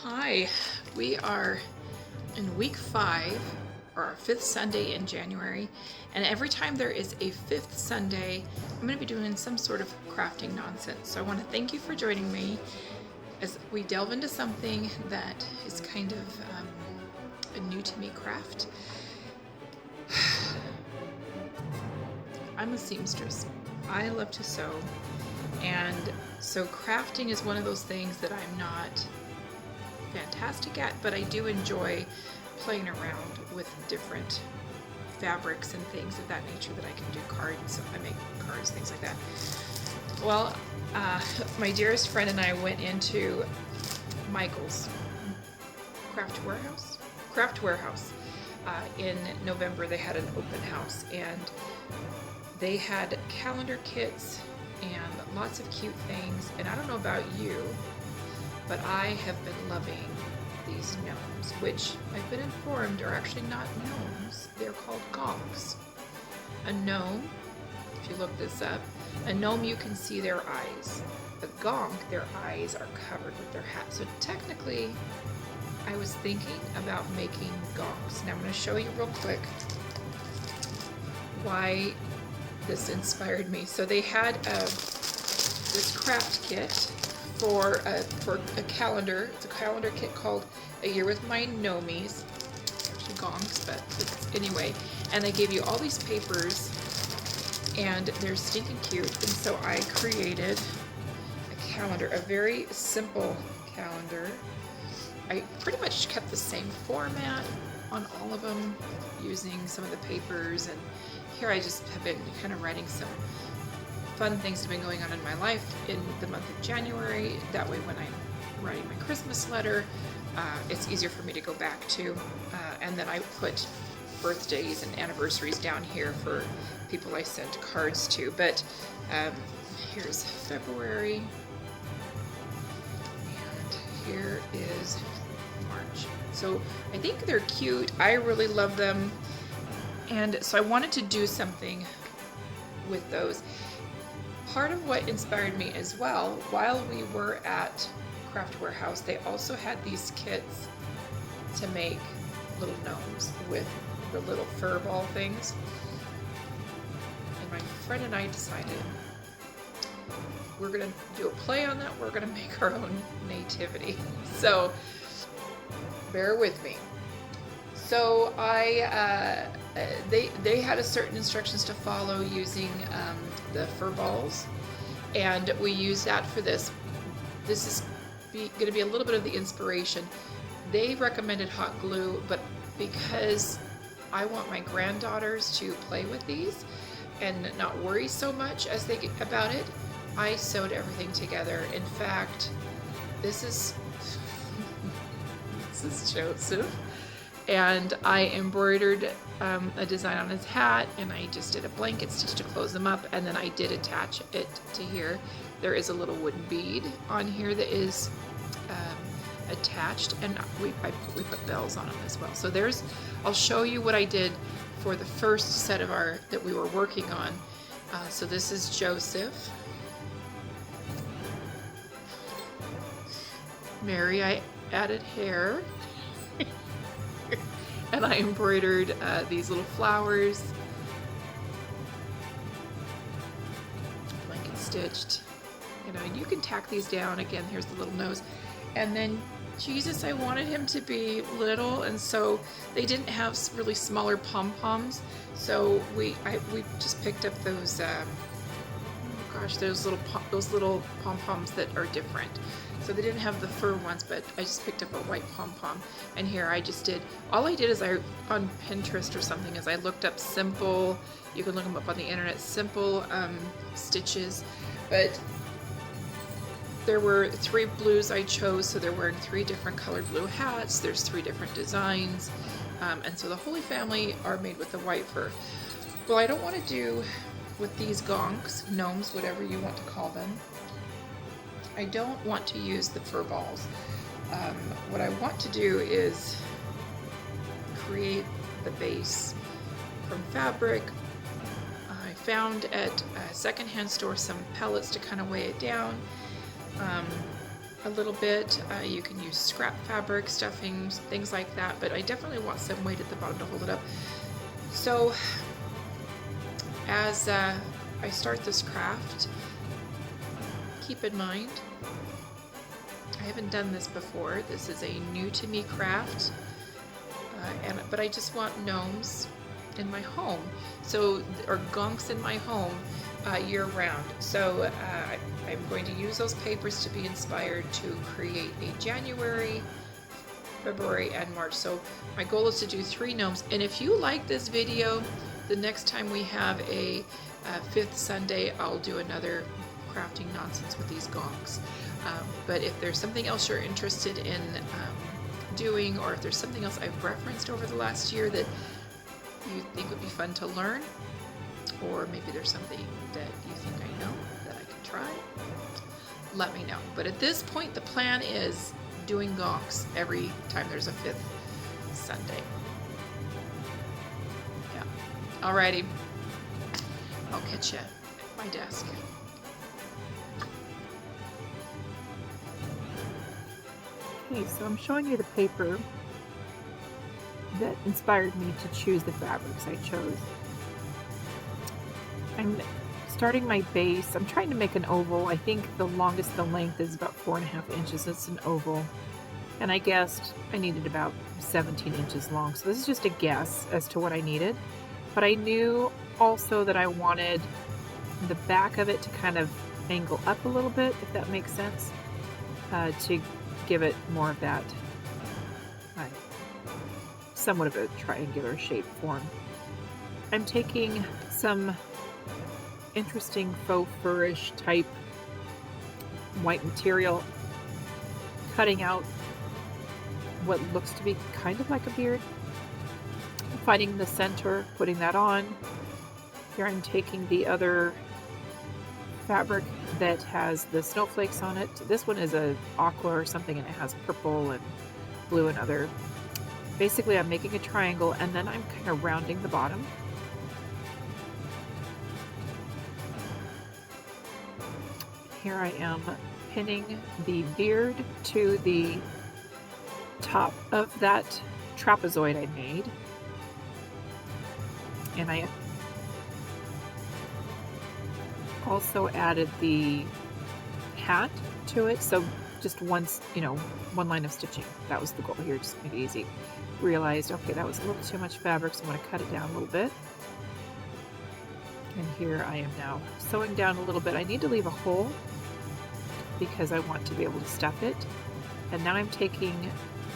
Hi, we are in week 5, or our 5th Sunday in January, and every time there is a 5th Sunday, I'm going to be doing some sort of crafting nonsense. So I want to thank you for joining me as we delve into something that is kind of a new to me craft. I'm a seamstress. I love to sew, and so crafting is one of those things that I'm not fantastic at, but I do enjoy playing around with different fabrics and things of that nature that I can do cards. So I make cards, things like that. Well, my dearest friend and I went into Michael's craft warehouse in November. They had an open house and they had calendar kits and lots of cute things. And I don't know about you, but I have been loving these gnomes, which I've been informed are actually not gnomes. They're called gonks. A gnome, if you look this up, a gnome you can see their eyes. A gonk, their eyes are covered with their hat. So technically, I was thinking about making gonks. Now I'm going to show you real quick why this inspired me. So they had this craft kit for a calendar. It's a calendar kit called A Year with My Gnomies. Actually gonks, but anyway. And they gave you all these papers, and they're stinking cute. And so I created a calendar, a very simple calendar. I pretty much kept the same format on all of them, using some of the papers. And here I just have been kind of writing some fun things that have been going on in my life in the month of January. That way when I'm writing my Christmas letter, it's easier for me to go back to. And then I put birthdays and anniversaries down here for people I sent cards to. But here's February, and here is March. So I think they're cute. I really love them. And so I wanted to do something with those. Part of what inspired me as well, while we were at Craft Warehouse, they also had these kits to make little gnomes with the little fur ball things. And my friend and I decided we're going to do a play on that. We're going to make our own nativity. So bear with me. So they had a certain instructions to follow using the fur balls, and we use that for this. This is going to be a little bit of the inspiration. They recommended hot glue, but because I want my granddaughters to play with these and not worry so much as they get about it, I sewed everything together. In fact, this is Joseph. And I embroidered a design on his hat, and I just did a blanket stitch to close them up, and then I did attach it to here. There is a little wooden bead on here that is attached, and we put bells on them as well. So I'll show you what I did for the first set of that we were working on. So this is Joseph. Mary, I added hair. And I embroidered these little flowers, blanket stitched, and you can tack these down. Again, here's the little nose. And then Jesus, I wanted him to be little, and so they didn't have really smaller pom-poms. So we just picked up those, oh gosh, those little pom-poms that are different. So they didn't have the fur ones, but I just picked up a white pom-pom. And here all I did is on Pinterest or something, is I looked up simple, you can look them up on the internet, simple stitches. But there were 3 blues I chose, so they're wearing 3 different colored blue hats. There's 3 different designs. And so the Holy Family are made with the white fur. Well, I don't want to do with these gonks, gnomes, whatever you want to call them. I don't want to use the fur balls. What I want to do is create the base from fabric. I found at a secondhand store some pellets to kind of weigh it down. a little bit. You can use scrap fabric, stuffings, things like that, but I definitely want some weight at the bottom to hold it up. So as I start this craft, keep in mind, I haven't done this before. This is a new to me craft, but I just want gnomes in my home, or gonks in my home year round. So I'm going to use those papers to be inspired to create a January, February, and March. So my goal is to do 3 gnomes. And if you like this video, the next time we have a 5th Sunday, I'll do another crafting nonsense with these gonks. But if there's something else you're interested in doing, or if there's something else I've referenced over the last year that you think would be fun to learn, or maybe there's something that you think I know that I can try, let me know. But at this point, the plan is doing gonks every time there's a 5th Sunday. Yeah. Alrighty. I'll catch you at my desk. Okay, so I'm showing you the paper that inspired me to choose the fabrics I chose. I'm starting my base. I'm trying to make an oval. I think the length is about 4.5 inches. It's an oval. And I guessed I needed about 17 inches long. So this is just a guess as to what I needed. But I knew also that I wanted the back of it to kind of angle up a little bit, if that makes sense, to give it more of that somewhat of a triangular shape form. I'm taking some interesting faux furish type white material, cutting out what looks to be kind of like a beard, finding the center, putting that on. Here I'm taking the other fabric that has the snowflakes on it. This one is a aqua or something, and it has purple and blue and other. Basically, I'm making a triangle, and then I'm kind of rounding the bottom. Here I am pinning the beard to the top of that trapezoid I made. And I also added the hat to it, so just one line of stitching. That was the goal here, just make it easy. Realized, okay, that was a little too much fabric, so I'm going to cut it down a little bit. And here I am now sewing down a little bit. I need to leave a hole because I want to be able to stuff it. And now I'm taking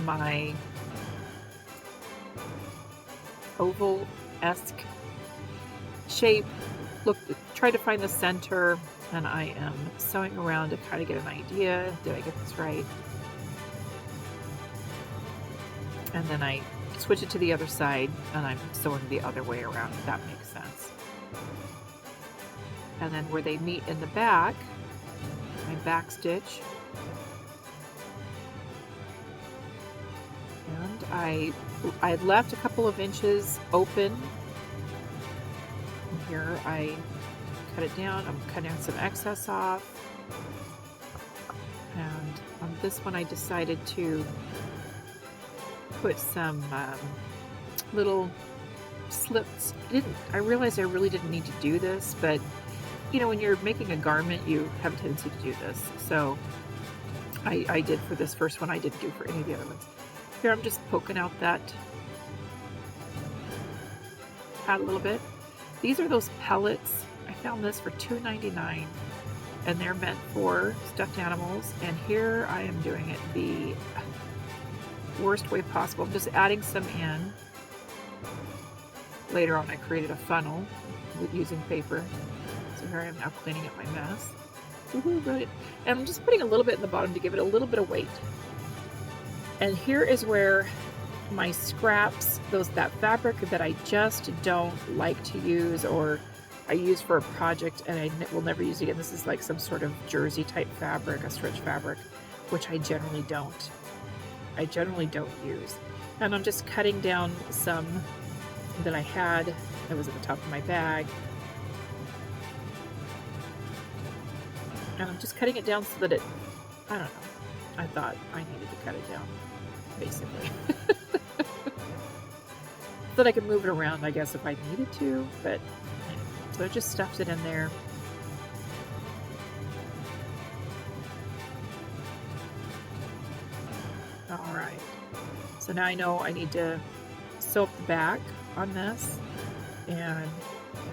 my oval-esque shape, try to find the center, and I am sewing around to kind of get an idea. Did I get this right? And then I switch it to the other side, and I'm sewing the other way around, if that makes sense. And then where they meet in the back, my back stitch. And I left a couple of inches open. And here I cut it down. I'm cutting some excess off. And on this one I decided to put some little slips. I realized I really didn't need to do this, but you know, when you're making a garment, you have a tendency to do this. So I did for this first one. I didn't do for any of the other ones. Here I'm just poking out that hat a little bit. These are those pellets. I found this for $2.99, and they're meant for stuffed animals. And here I am doing it the worst way possible. I'm just adding some in. Later on I created a funnel with using paper. So here I am now cleaning up my mess. Woohoo, brilliant. And I'm just putting a little bit in the bottom to give it a little bit of weight. And here is where my scraps, that fabric that I just don't like to use, or I use for a project and I will never use again. This is like some sort of jersey type fabric, a stretch fabric, which I generally don't. Use. And I'm just cutting down some that I had that was at the top of my bag. And I'm just cutting it down so that it, I don't know, I thought I needed to cut it down, basically. So that I could move it around, I guess, if I needed to, but anyway. So I just stuffed it in there. All right. So now I know I need to sew up the back on this, and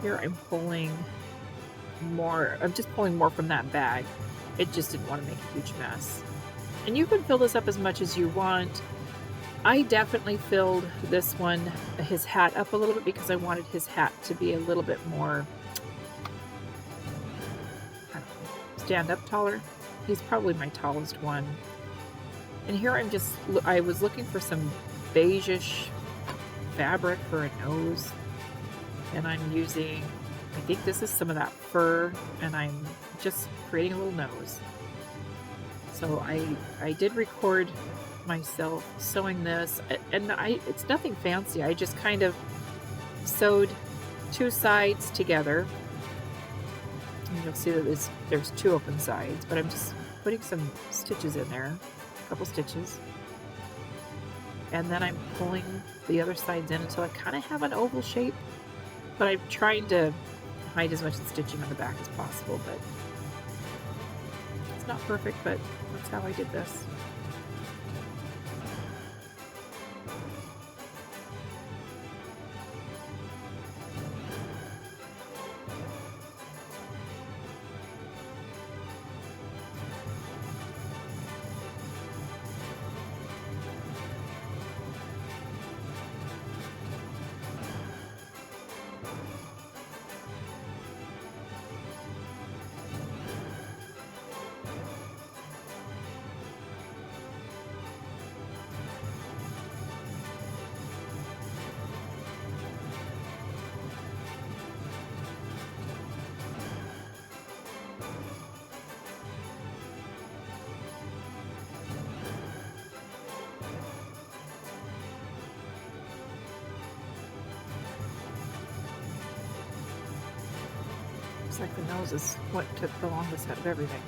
here I'm pulling more. I'm just pulling more from that bag. It just didn't want to make a huge mess. And you can fill this up as much as you want. I definitely filled this one, his hat, up a little bit because I wanted his hat to be a little bit more, I don't know, stand up taller. He's probably my tallest one. And here I was looking for some beige-ish fabric for a nose. And I'm using, I think this is some of that fur, and I'm just creating a little nose. So I did record myself sewing this, and it's nothing fancy. I just kind of sewed two sides together. And you'll see that there's two open sides, but I'm just putting some stitches in there, a couple stitches. And then I'm pulling the other sides in until I kind of have an oval shape. But I'm trying to hide as much of the stitching on the back as possible, but it's not perfect, but that's how I did this. Looks like the nose is what took the longest out of everything.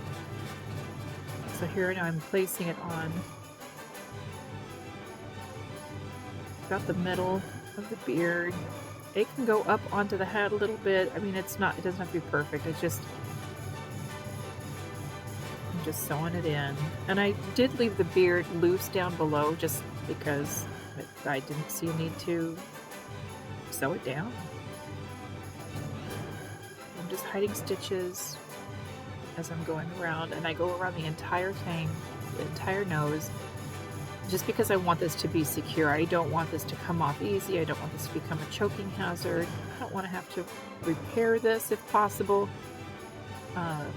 So here now I'm placing it on about the middle of the beard. It can go up onto the hat a little bit. I mean, it doesn't have to be perfect. I'm just sewing it in. And I did leave the beard loose down below just because I didn't see a need to sew it down. I'm just hiding stitches as I'm going around, and I go around the entire thing, the entire nose, just because I want this to be secure. I don't want this to come off easy. I don't want this to become a choking hazard. I don't want to have to repair this if possible. And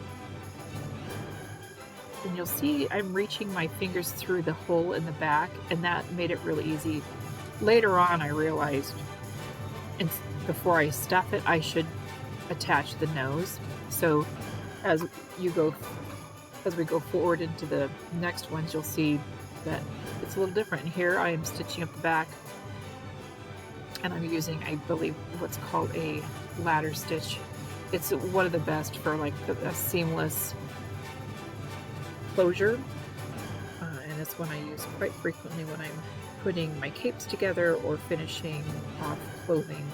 you'll see I'm reaching my fingers through the hole in the back, and that made it really easy. Later on, I realized, before I stuff it, I should attach the nose. So as we go forward into the next ones, you'll see that it's a little different. And here I am stitching up the back, and I'm using, I believe, what's called a ladder stitch. It's one of the best for like a seamless closure, and it's one I use quite frequently when I'm putting my capes together or finishing off clothing,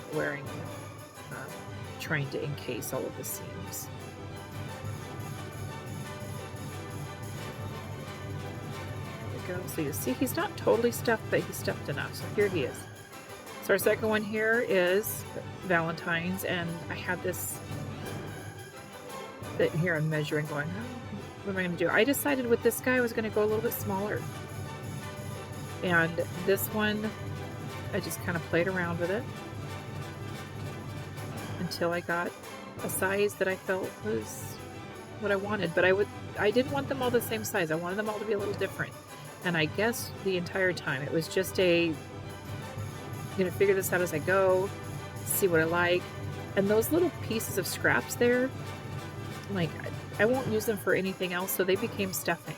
trying to encase all of the seams. There we go. So you see he's not totally stuffed, but he's stuffed enough. So here he is. So our second one here is Valentine's, and I had this that here I'm measuring, going, oh, what am I going to do? I decided with this guy I was going to go a little bit smaller. And this one, I just kind of played around with it until I got a size that I felt was what I wanted. But I didn't want them all the same size. I wanted them all to be a little different. And I guess the entire time it was just I'm gonna figure this out as I go, see what I like. And those little pieces of scraps there, like, I won't use them for anything else, so they became stuffing.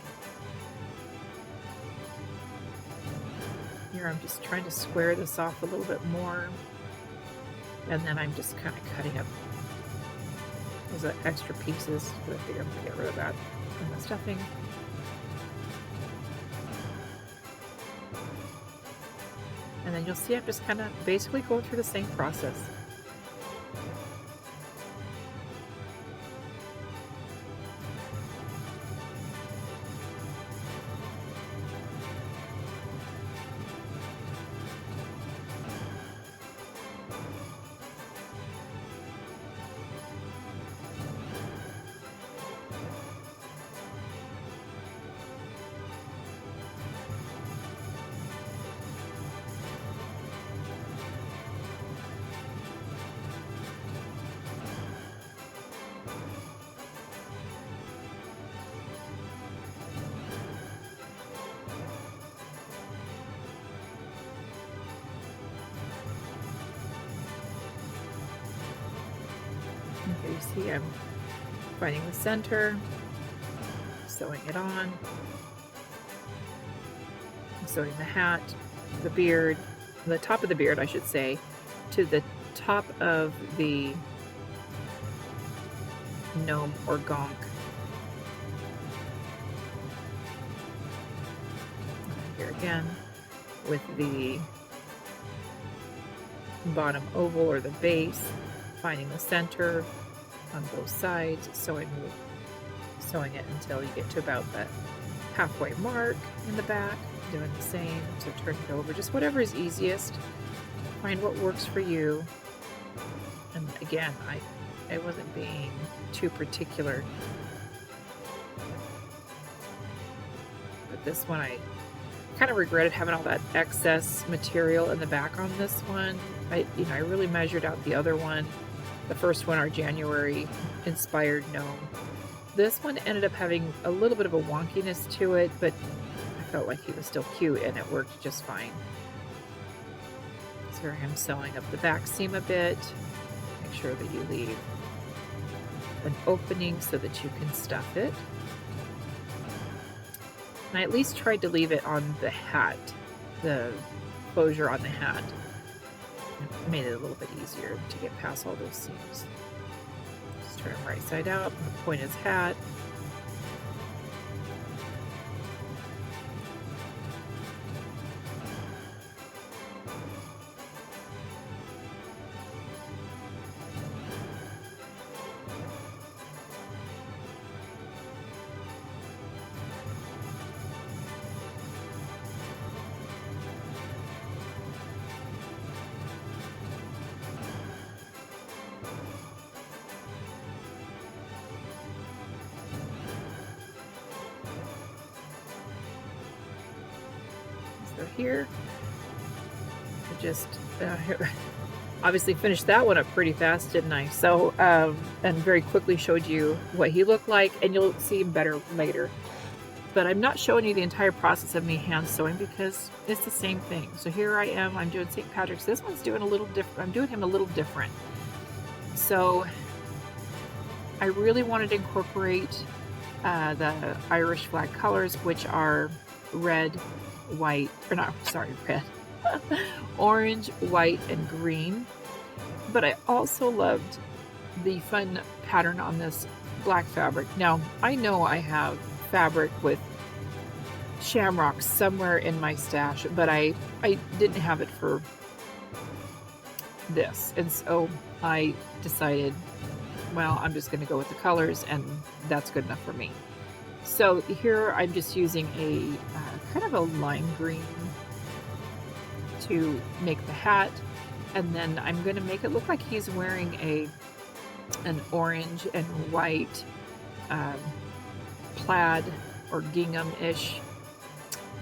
Here I'm just trying to square this off a little bit more, and then I'm just kind of cutting up those extra pieces, because I figure I'm going to get rid of that from the stuffing. And then you'll see I'm just kind of basically going through the same process. Okay, you see I'm finding the center, sewing it on, sewing the hat, the beard, the top of the beard, I should say, to the top of the gnome or gonk. And here again with the bottom oval or the base, finding the center on both sides, sewing it until you get to about that halfway mark in the back, doing the same. So turn it over, just whatever is easiest. Find what works for you. And again, I wasn't being too particular, but this one I kind of regretted having all that excess material in the back on this one. I really measured out the other one, the first one, our January inspired gnome. This one ended up having a little bit of a wonkiness to it, but I felt like he was still cute and it worked just fine. So here I'm sewing up the back seam a bit. Make sure that you leave an opening so that you can stuff it. And I at least tried to leave it on the hat, the closure on the hat. It made it a little bit easier to get past all those seams. Just turn him right side out, point his hat. So here, I just obviously finished that one up pretty fast, didn't I? So, and very quickly showed you what he looked like, and you'll see him better later. But I'm not showing you the entire process of me hand sewing because it's the same thing. So here I am, I'm doing St. Patrick's. This one's doing a little different. I'm doing him a little different. So I really wanted to incorporate the Irish flag colors, which are red, white, or not, sorry, red, orange, white, and green. But I also loved the fun pattern on this black fabric. Now, I know I have fabric with shamrocks somewhere in my stash, but I didn't have it for this. And so I decided, well, I'm just going to go with the colors, and that's good enough for me. So here I'm just using a kind of a lime green to make the hat, and then I'm going to make it look like he's wearing an orange and white plaid or gingham-ish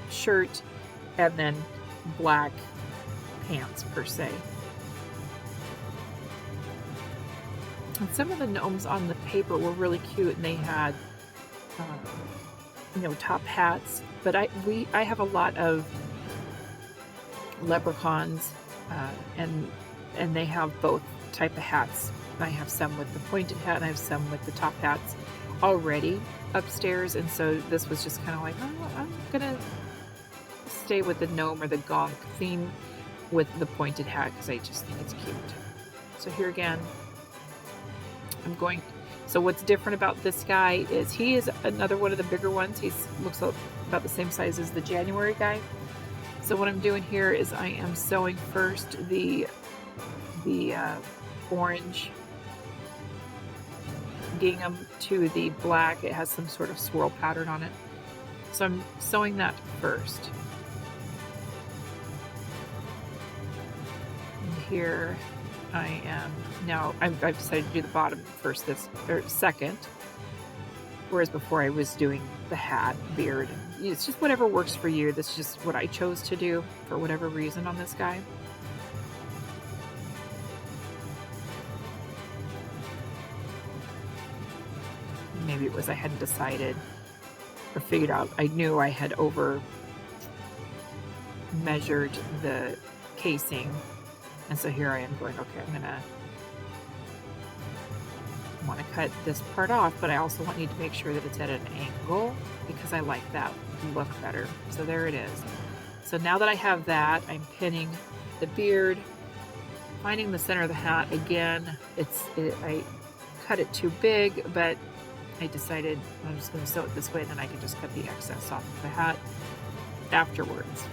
shirt, and then black pants per se. And some of the gnomes on the paper were really cute, and they had top hats, but I have a lot of leprechauns, and they have both type of hats. I have some with the pointed hat, and I have some with the top hats already upstairs, and so this was just kind of like, oh, I'm gonna stay with the gnome or the gonk theme with the pointed hat because I just think it's cute. So here again, I'm going. So what's different about this guy is he is another one of the bigger ones. He looks about the same size as the January guy. So what I'm doing here is I am sewing first the orange gingham to the black. It has some sort of swirl pattern on it. So I'm sewing that first. And here I am now. I've decided to do the bottom first, second. Whereas before I was doing the hat, beard, and it's just whatever works for you. This is just what I chose to do for whatever reason on this guy. Maybe it was I hadn't decided or figured out. I knew I had over measured the casing, and so here I am going, okay, I want to cut this part off, but I also need to make sure that it's at an angle because I like that look better. So there it is. So now that I have that, I'm pinning the beard, finding the center of the hat. Again, I cut it too big, but I decided I'm just going to sew it this way, and then I can just cut the excess off of the hat afterwards.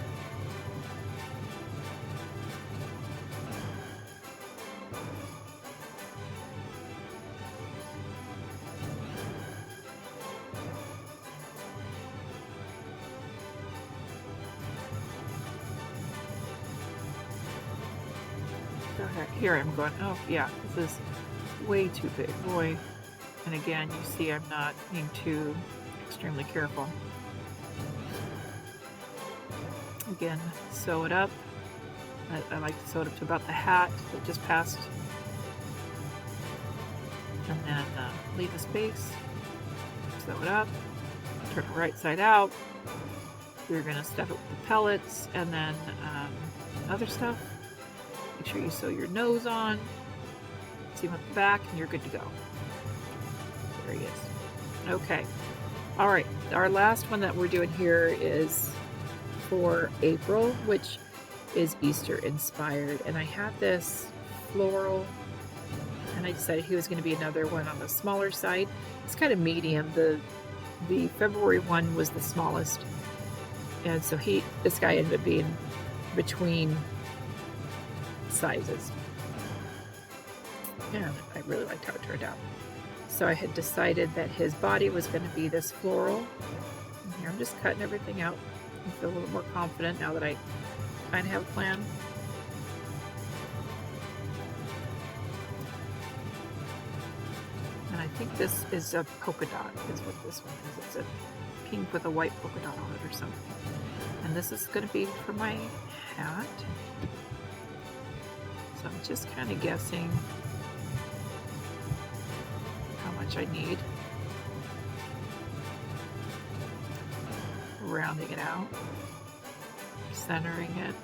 So here I'm going, oh yeah, this is way too big, boy. And again, you see I'm not being too extremely careful. Again, sew it up. I like to sew it up to about the hat that just passed. And then leave a space, sew it up, turn it right side out. You're going to stuff it with the pellets and then other stuff. Make sure you sew your nose on, seam up the back, and you're good to go. There he is. Okay. All right. Our last one that we're doing here is for April, which is Easter inspired. And I have this floral, and I decided he was going to be another one on the smaller side. It's kind of medium. The February one was the smallest. And so this guy ended up being between sizes. And I really liked how it turned out. So I had decided that his body was going to be this floral. And here I'm just cutting everything out. I feel a little more confident now that I kind of have a plan. And I think this is a polka dot is what this one is. It's a pink with a white polka dot on it or something. And this is going to be for my hat. So I'm just kind of guessing how much I need. Rounding it out, centering it,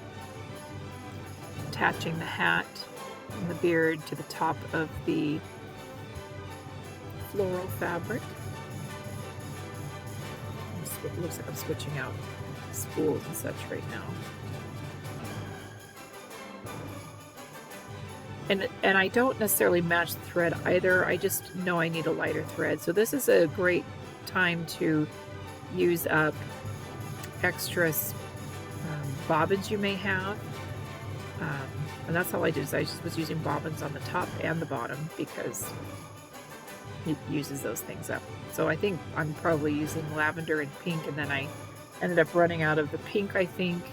attaching the hat and the beard to the top of the floral fabric. It looks like I'm switching out spools and such right now. And I don't necessarily match the thread either. I just know I need a lighter thread. So this is a great time to use up extra bobbins you may have. And that's all I did is I just was using bobbins on the top and the bottom because it uses those things up. So I think I'm probably using lavender and pink, and then I ended up running out of the pink, I think,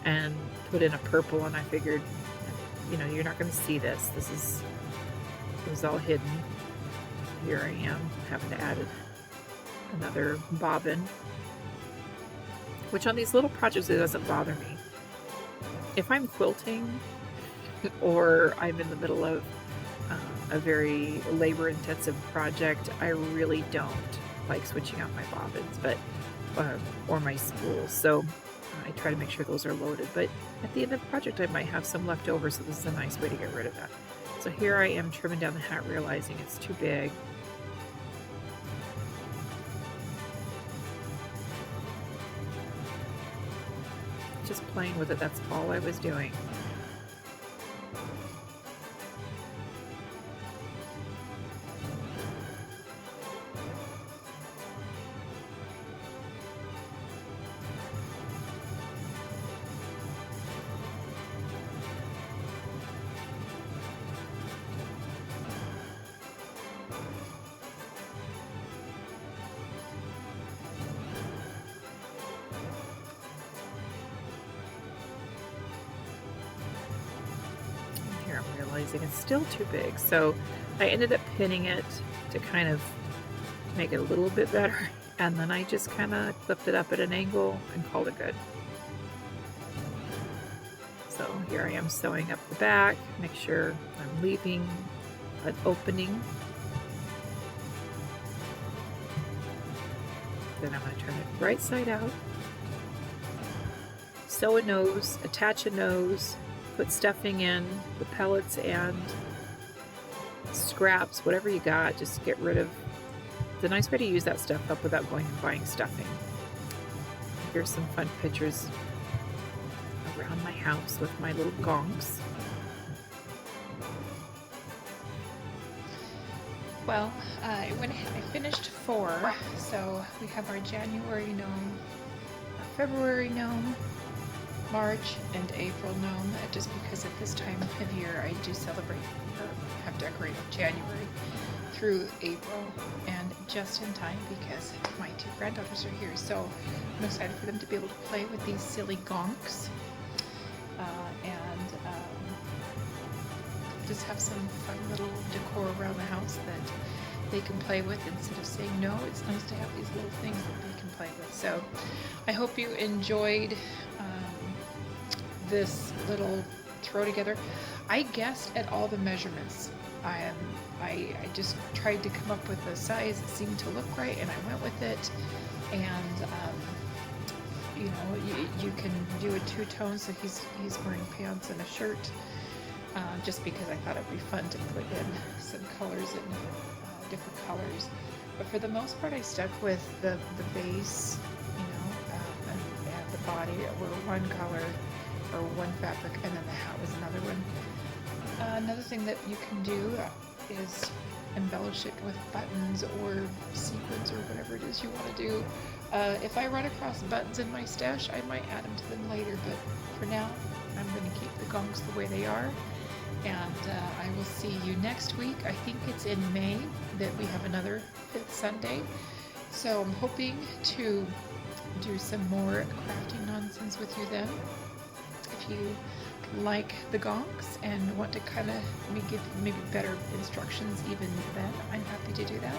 and put in a purple, and I figured, you know, you're not going to see this. It was all hidden. Here I am having to add another bobbin, which on these little projects, it doesn't bother me. If I'm quilting or I'm in the middle of a very labor-intensive project, I really don't like switching out my bobbins, or my spools. So I try to make sure those are loaded. But at the end of the project, I might have some left over, so this is a nice way to get rid of that. So here I am trimming down the hat, realizing it's too big. Just playing with it, that's all I was doing. realizing it's still too big. So I ended up pinning it to kind of make it a little bit better. And then I just kind of clipped it up at an angle and called it good. So here I am sewing up the back, make sure I'm leaving an opening. Then I'm going to turn it right side out. Sew a nose, attach a nose, put stuffing in, the pellets and scraps, whatever you got, just get rid of. It's a nice way to use that stuff up without going and buying stuffing. Here's some fun pictures around my house with my little gonks. Well, I finished 4, so we have our January gnome, our February gnome, March and April gnome, just because at this time of year I do celebrate or have decorated January through April, and just in time because my 2 granddaughters are here, so I'm excited for them to be able to play with these silly gonks and just have some fun little decor around the house that they can play with instead of saying no. It's nice to have these little things that they can play with. So I hope you enjoyed this little throw together. I guessed at all the measurements. I just tried to come up with a size that seemed to look right, and I went with it. And you know, you can do a 2-tone, so he's wearing pants and a shirt, just because I thought it'd be fun to put in some colors and different colors. But for the most part, I stuck with the base, you know, and the body were one color or one fabric, and then the hat was another one. Another thing that you can do is embellish it with buttons or sequins or whatever it is you want to do. If I run across buttons in my stash, I might add them to them later, but for now, I'm going to keep the gonks the way they are. And I will see you next week. I think it's in May that we have another 5th Sunday. So I'm hoping to do some more crafting nonsense with you then. If you like the gonks and want to kind of give maybe better instructions even then, I'm happy to do that.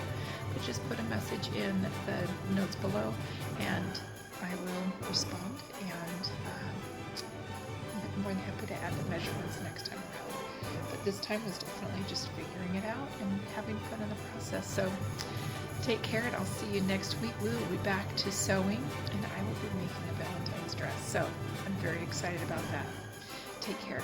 But just put a message in the notes below and I will respond, and I'm more than happy to add the measurements next time around. But this time was definitely just figuring it out and having fun in the process. So take care, and I'll see you next week. We will be back to sewing, and I will be making a Valentine's dress. So I'm very excited about that. Take care.